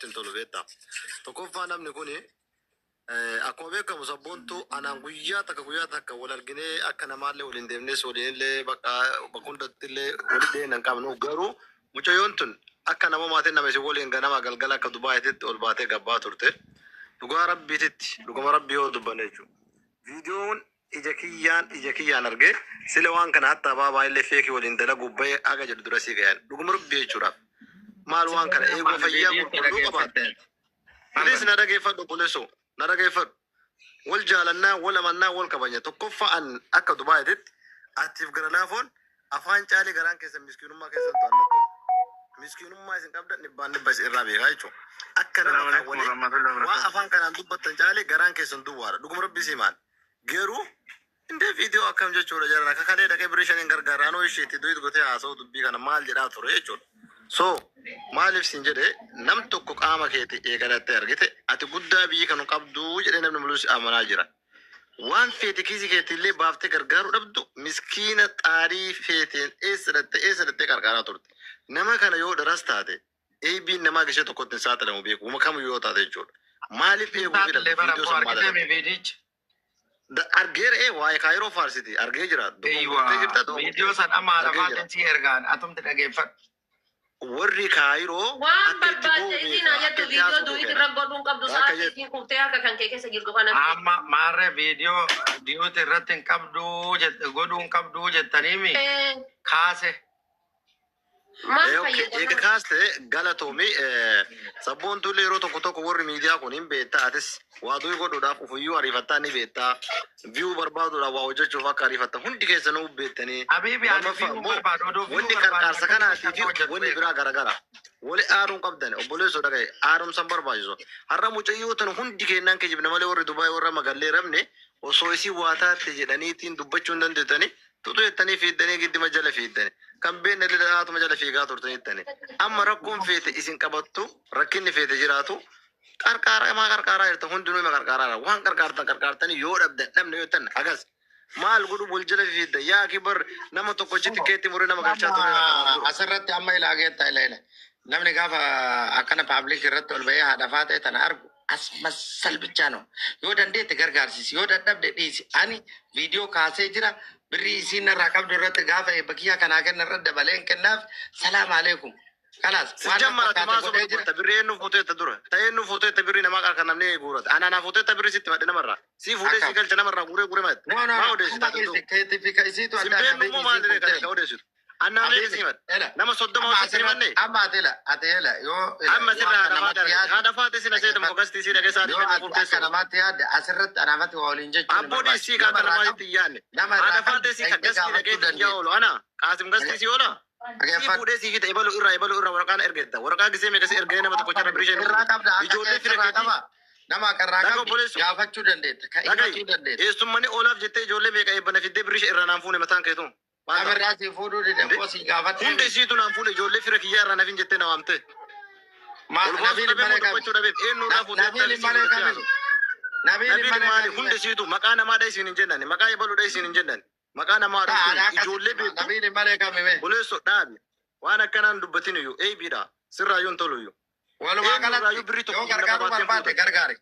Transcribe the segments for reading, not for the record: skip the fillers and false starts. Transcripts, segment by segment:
namatti hin tolu beektaa. Tokkoffaa namni kuni akkuma beekamu sabboontu anaan guyyaa takka wal arginee akka namaallee waliin deemnes waliinillee bakka hundattillee walii dhiyeen hin qabnu garuu mucayyoon tun akka nama maatiin nama isin waliin ganama galgala akka Dubaayitti ol baatee gabbaa turte. Dhugaa rabbiititti dhuguma rabbii yoo dubbanne jechuudha. Viidiyoon ija kiyyaan argee sile waan kana hatta baabaa illee feekii waliin dalagu bahe aga jedhu dura sii gayan dhuguma rabbii jechuudhaaf maal waan kana eeguu fayyaa qulqulluu qabaate. Anis na dhageeffadhu buleso na dhageeffadhu wal jaalannaa wal amannaa wal kabanya tokkoffaan akka Dubaayitti atiif gara laafoon afaan caalee garaan keessa miskiinummaa keessan to'annattu. Miskiinummaa isin qabdan dhibbas irraa beekaa jechuudha. Akka nama kaawwalee waan afaan kanaan dubbattan caalee garaan keessan duwwaadha. Dhuguma rabbii sii maal geruu indee viidiyoo akkam jechuudha jaran akka kalee dhaqee birii shaniin gargaaraanoo isheetti duwit gotee haasa'u dubbii kana maal jedhaa ture jechuudha. So maaliif siin jedhee nam tokko qaama keetti eegalattee argite ati guddaa biyyi kanu qabduu jedhee namni mul'is amanaa jira. Waan feete kiisii keetti illee baaftee gargaaruu dhabdu miskiina xaarii feeteen eessadattee qarqaaraa turte. Nama kana yoo dharas taate eebiin namaa gishee tokkotti hin saaxilamu beeku uma kamuu yoo taate jechuudha. Maaliif eeguu fidha argeera waa'ee kaayiroo faarsiti argee jira. Viidiyoo san amma lafaatiin si ergaan atumti dhageeffadhu. Warri kaayiroo waan barbaadde isin ajattu viidiyoo duwit irra godhuun qabdu sa'aatii isin kuftee harka kan kee keessa jirtu kana. Amma maarree viidiyoo duwit irratti hin qabdu godhuun qabdu jettaniimi kaase. Eega kaaste galatoomii sabboontu illee yeroo tokko warri miidiyaa kun hin beektaa atis waa du'i godhuudhaaf ufuyyuu ariifattaa ni beektaa viyuu barbaaduudhaaf waa hojjechuuf akka ariifatta hundi keessanuu beektanii wanni qarqaarsa kanaatii fi wanni biraa garagara wali aaruun qabdan obboleessoo dhagaye aarumsan barbaachisu har'a mucayyoo tan hundi kennaan kijibne malee warri Dubaay warra magaallee rabne osoo isii waa taate jedhaniitiin dubbachuu hin dandeettanii tutu jettanii fiiddanii giddima jala fiiddanii. Kan beekne dhadhaatuma jala fiigaa turtanittani. Amma rakkoon feete isin qabattu rakkinni feete jiraatu qarqaaraa jirta hundinuu ima qarqaaraadha. Waan qarqaartanii yoo dhabne yoo tanne agas maal godhu wal jala fiidda yaa kibar nama tokkochitti keetti murii nama galchaa ture. Asirratti amma ilaageetta ilaala. Namni gaafa akkana paabliik irratti ol bahee haadhafaa ta'e tana argu as masal bichaano yoo dandeette gargaarsisi yoo dadhabde dhiisi ani viidiyoo kaasee jira. Birrii isiin irraa qabdu irratti gaafa bakkiyaa kanaa kenna irra dabaleen kennaaf salaam aleekum. Kanaas sijammaati maasuma gurta birrii eenyu fuuteetta dura ta'e eenyu fuuteetta birrii namaa qarqar namni guurata anana fuuteetta birrii sitti madde namarraa si fuudhee si galcha namarraa guuree madde maa odeessita simbeennu moo maal ka odeessitu annaalee si madde nama soddoma hojii manne amma atela yoo amma sirraa haadhafaate sina seeta mogastii si dhagee saa dhibee akka namaatti yaadde asirratti anaamatti waa waliin jechuun abboodii si kan namaatti yaadne haadhafaate si kan gastii dhagee xiyyaa oolu ana qaasim gastii si oola si fuudhee si hita ibalu irraa waraqaan ergetta waraqaa gisee meeqasi ergee nama tokko charra birishan ijoollee fira keetii nama qarraa qabdi gaafachuu dandeetta kan himachuu dandeetta eessummani oolaaf jettee ijoollee meeqa eebbana fiddee birisha irraa naan fuune mataan keetu amirraa si fuudhuu didemmoo si gaafate hundi isiitu naan fuune ijoollee fira kiyyaa irraa nafin jettee na waamte nabiin maali hundi isiitu maqaa namaadha isin hin jennani maqaa ibaluudha isin hin jennani maqaa namaadha ijoollee beektu nabiin malee kamime buleesso dhaabi waan akkanaan dubbatin iyyuu eebiidha sirraayyuun tolu iyyuu walumaa galatti yoo gargaaruu barbaade gargaari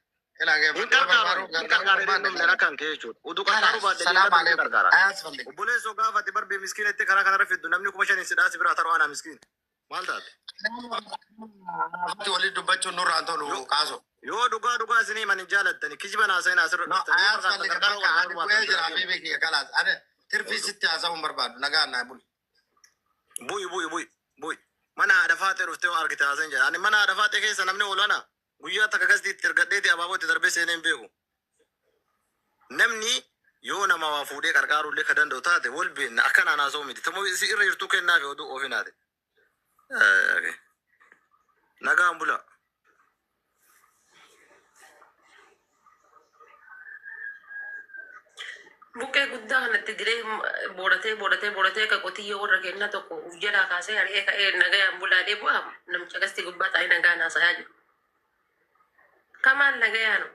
obboleessoo gaafate barbee miskiinetti karaa kanarra fiddu namni kuma shaniin sidhaasi biraa taroo anaa miskiin maal taate waliin dubbachuun nurraan tolu kaaso yoo dhugaa isinii man hin jaalattani kijiba naasa'in asirra tirfii sitti haasa'uun barbaadu nagaa naa bu'i mana haadha faatee dhuftee argite haasa'in jedha ani mana haadha faatee keessa namni oolana guyyaa takka gasdiitti ergadheeti abaabootti darbee seenee hin beeku namni yoo nama waa fuudhee qarqaaruullee ka danda'u taate wal beenna akkanaan haasa'u miti tamoo si irra jirtuu kennaafi oduu oofinaate nagaan bula buqqee guddaa kanatti diree boodhatee akka qotiyyoo warra kennaa tokko uf jalaa kaasee ari'ee ka'ee nagayaan bulaadhee bu'aa namicha gasti gubbaa taa'ee nagaa naasayaa jiru. Kamaan nagayaanu.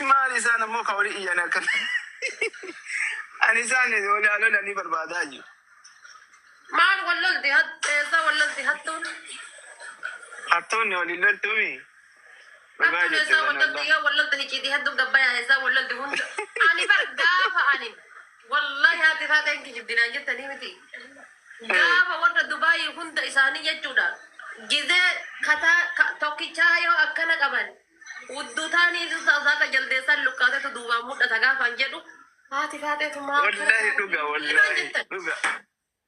Maal isaan ammoo ka walii iyyan akkan. Ani isaan olaalolanii barbaadaa jiru. Maal wallolti hattoonni waliin loltuumi. Dhugaa Akkuma jette isaa kana wallolti yoo wallolti hicciitii hedduu gabbayaa isaa wallolti hunda ani bar gaafa ani wallahi haati taateen kijibbinaan jettanii miti gaafa warra Dubaayii hunda isaanii jechuudha gizee kataa tokkichaa yoo akkana qaban udduu taanii saaka jaldeessan lukkaatetu duubaan mul'ata gaafaan jedhu haati taateetu maa wallahi dhuga wallahi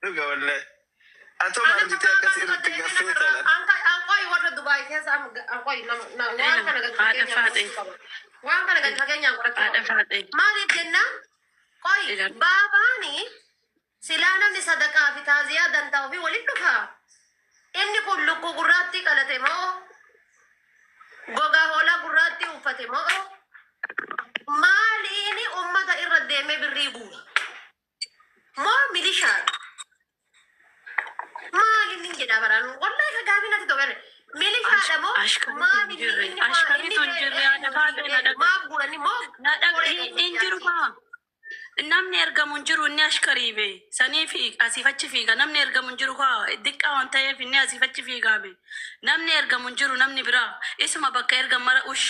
dhuga wallahi. Atoo maal jettee akkas irratti gaffee talan. Anqoy warra Dubaayii keessa anqoy waan kana gadi fageenyaan qorachuu maaliif jennaan qoy baabaani silaa namni sadaqaa fi taaziyaa dantaa ofii waliin dhufaa inni kun lukkuu gurraattii qalate moo gogaa hoolaa gurraattii uffate moo maaliini ummata irra deemee birrii guura moo milishaadha maaliin jedha baraan wallahi ka gaafina tobere milishaadha moo maaliin ashkaritu jirre ada faadena maaf gurani moo injiru maa namni ergamu jiru inni ashkariibe sanii fi asiifachi fiiga namni ergamu jiru kaa diqqaa waan ta'eef inni asiifachi fiigaabe namni ergamu jiru namni biraa isuma bakka ergamara ush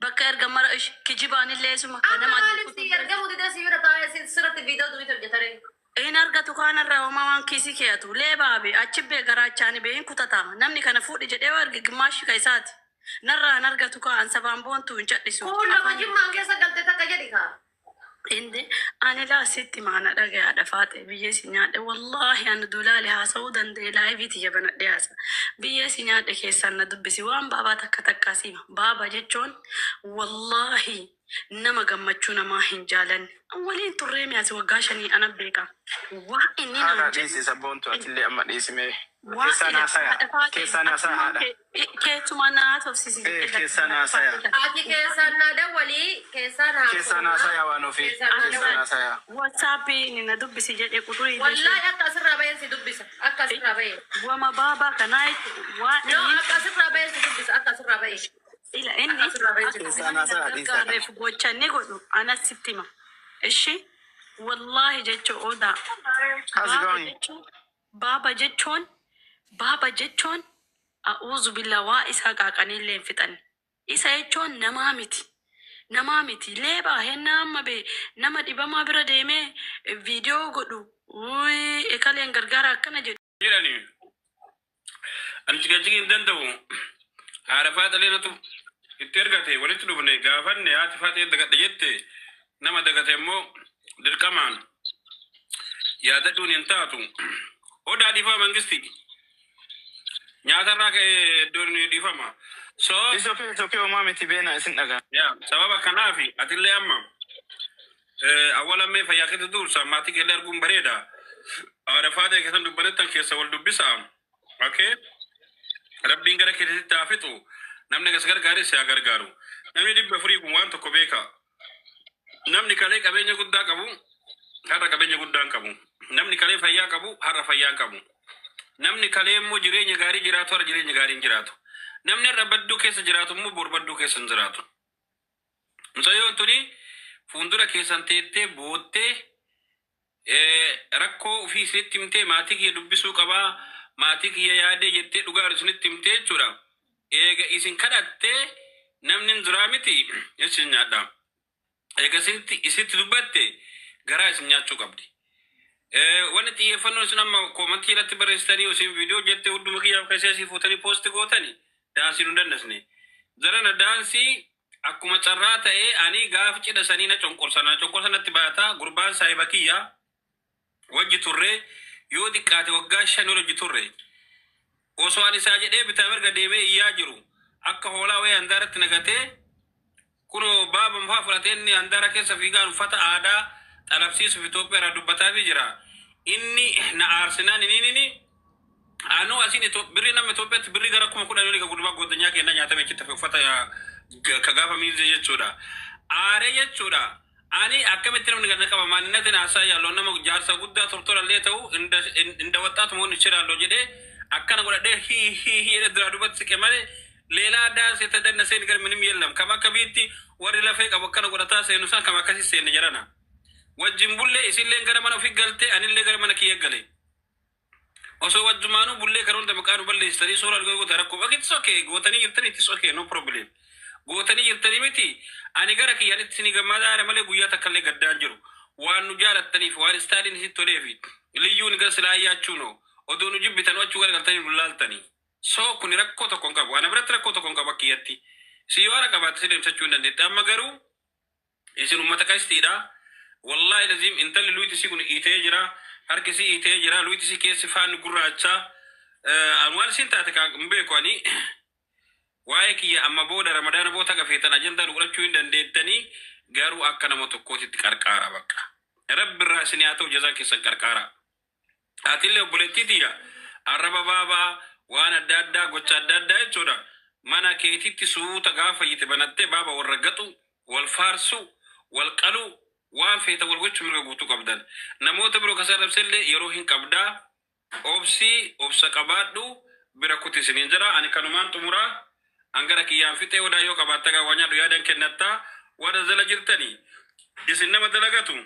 bakka ergamara ush kijibaanillee isuma nama maaliif ergamu dida siira taa'ee sirratti viidiyoo duwwii hojjetare in argatu kanarraa homaa waan kiisii keeyatu leebaabe achibbee garaachaani bee hin kutata namni kana fuudhi jedhee arge gimaashi ka isaati narraa hin argatu kaan sabaan boontu hin cadhisu kuulama jimmaan keessa galte takka jedhi kaa inde ani laa sitti maana dhagayaadha faate biyyeesi nyaadhe wallahi ani dulaali haasa'uu danda'e laayiviti jabanadhe haasa biyyeesi nyaadhe keessan na dubbisi waan baabaa takka takkaasiima baaba jechoon wallahi nama gammachuu namaa hin jaalanne waliin turree miyaasi waggaa 5 ana beeka waa inni haadha dhiisisa boontu atillee amma dhiisime keessaan haasaa haadha keessuma naa tofsisi keessaan haasaya ati keessaan naa dawwalii keessaan haasaya waan ofii keessaan haasaya WhatsApp ni na dubbisi jedhe quxurii wallahi akka asirraa baheen si dubbisa akka asirraa baheen wama baabaa kanaa waa no akka asirraa baheen si dubbisa akka asirraa baheen ila inni gareef gochanni godhu anas sittima ishi wallahi jecho oda baaba jechoon a'uuzu billah waa isaa qaaqaniillee hin fixan isa jechoon namaa miti leebaa hennaa amma bee nama dhibamaa bira deemee viidiyoo godhu ekaleen gargaara akkana jedhani ani jigajigi hin danda'u haadha faaxaleenatu itti ergate walitti dhufne gaafanne haati faaxee dagadhe jette nama dagate immoo dirqamaan yaadadhuun hin taatu odaa dhiifama mangisti nyaatarraa ka'ee iddoon dhiifama so isokee homaa miti beena isin dhagaa sababa kanaafi atillee amma awwalammee fayyaa keessa dursa maatii keellee arguun bareeda haadha faaxee keessan dubbanettan keessa wal dubbisa okay rabbiin gara keessatti haa fixu namni gas gargaaris haa gargaaru namni 400 kun waan tokko beeka namni kalee qabeenya guddaa qabu har'a qabeenya guddaan qabu namni kalee fayyaa qabu har'a fayyaan qabu namni kalee immoo jireenya gaarii jiraatu har'a jireenya gaarii hin jiraatu namni har'a badduu keessa jiraatu immoo bor badduu keessa hin jiraatu mucayyoon tuni fuuldura keessan teettee boottee rakkoo ofii isinitti himtee maatii kiyya dubbisuu qabaa maatii kiyya yaadee jettee dhugaa isinitti himtee jechuudha eega isin kadhattee namni hin jiraa miti isin nyaadha eega isitti dubbatte garaa isin nyaachuu qabdi wanni xiyyeeffannoo isin amma koomantii irratti barreessitanii isin viidiyoo jettee hunduma kiyyaaf keessee asii fuutanii poosti gootanii daansii nu dandasne zarana daansii akkuma carraa ta'ee ani gaaf cidha sanii na conqorsanatti baataa gurbaan saahiba kiyyaa wajji turree yoo xiqqaate waggaa 5 wajji turre osoo ani isaa jedhee bitaa mirga deemee iyyaa jiru akka hoolaa wayii handaaratti nagatee kunoo baaba mufaa fudhatee inni handaara keessa fiigaan uffata aadaa xalabsiisuuf Itoophiyaa irraa dubbataa jira inni na aarsinaan inni anuu asiin birri nama Itoophiyaatti birri gara 10,000 ka gurbaa goddanyaa kenna nyaatame achitti uffata ka gaafa miizee jechuudha aaree jechuudha ani akkamitti namni ganna qaba maaninatiin haasaa yaaloo nama jaarsa guddaa tortorallee ta'u inda waxxaatu moonni chiraaloo jedhee akkana godhadhee hii dura dubbatti siqe malee leelaa daansi ta danna seen gar minim yellam kam akka biitti warri lafee qabu akkana godhataa seenu san kam akkasi seenne jarana wajjin bullee isillee gara mana ofii galtee anillee gara mana kiyya gale Osoo wajjumaanuu bullee karoon maqaan balleessanii suuraa goota rakkoo bakki itti sokee gootanii jirtanii itti sokee no problem. Gootanii jirtanii miti ani gara kiyyanitti isin gammadaadha malee guyyaa takkallee gaddaan jiru. Waan nu jaalattaniif waan istaaliin isitti toleefi liyyuun gara silaa yaachuu no odoo nu jibbitan wachuu gara galtanii nu laaltanii. So kun rakkoo tokko hin qabu. Waan biratti rakkoo tokko hin qabu akkiyyatti. Si yoo qabaate si deemsachuu hin dandeetti. Amma garuu isin uummata qastiidha. Wallahi lazim intalli luyti si kun itee jira. Harki si itee jira. Luyti si keessi faan gurraacha. Waan isin taate kan beeku ani waa'ee kiyya amma booda ramadaana boota gafeetan ajandaan godhachuu hin dandeettanii garuu akka nama tokkootitti qarqaara bakka. Rabbi irraa isin haa ta'u jazaa keessan qarqaara. Aatillee obboleettii tiyya arraba baabaa waan adda addaa gocha adda addaa jechuudha. Mana keetitti suuta gaafa yite banattee baaba warra gaxu wal faarsu wal qalu waan feeta wal gochuu mirga guutuu qabdan. Namoota biroo kasaan rabsellee yeroo hin qabdaa obsa qabaadhu bira kuti isiniin jira. Ani kanumaan xumuraa angara kiyyaan fixee wadaa yoo qabaatta gaawwanyaadhu yaadan kennatta wada zala jirtanii isin nama dalagatu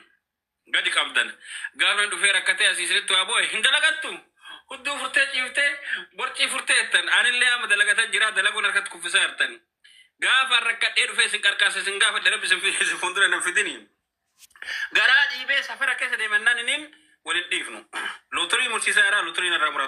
gadi qabdan. Gaafa dhufee rakkatee asiisinitti waa bo'e hin dalagattu. Hudduu furtee ciiftee borcii furtee ettan anillee amma dalagatan jira dalaguun harkatti kuffisaa jirtani. Gaafa rakkadhee dhufee isin qarqaasa isin gaafa darabbi isin fuuldura nan fidini. Garaa dhiibee safara keessa deemannaan inin walin dhiifnu. Lotorii mursiisaa irraa lotoriin irraa muratu.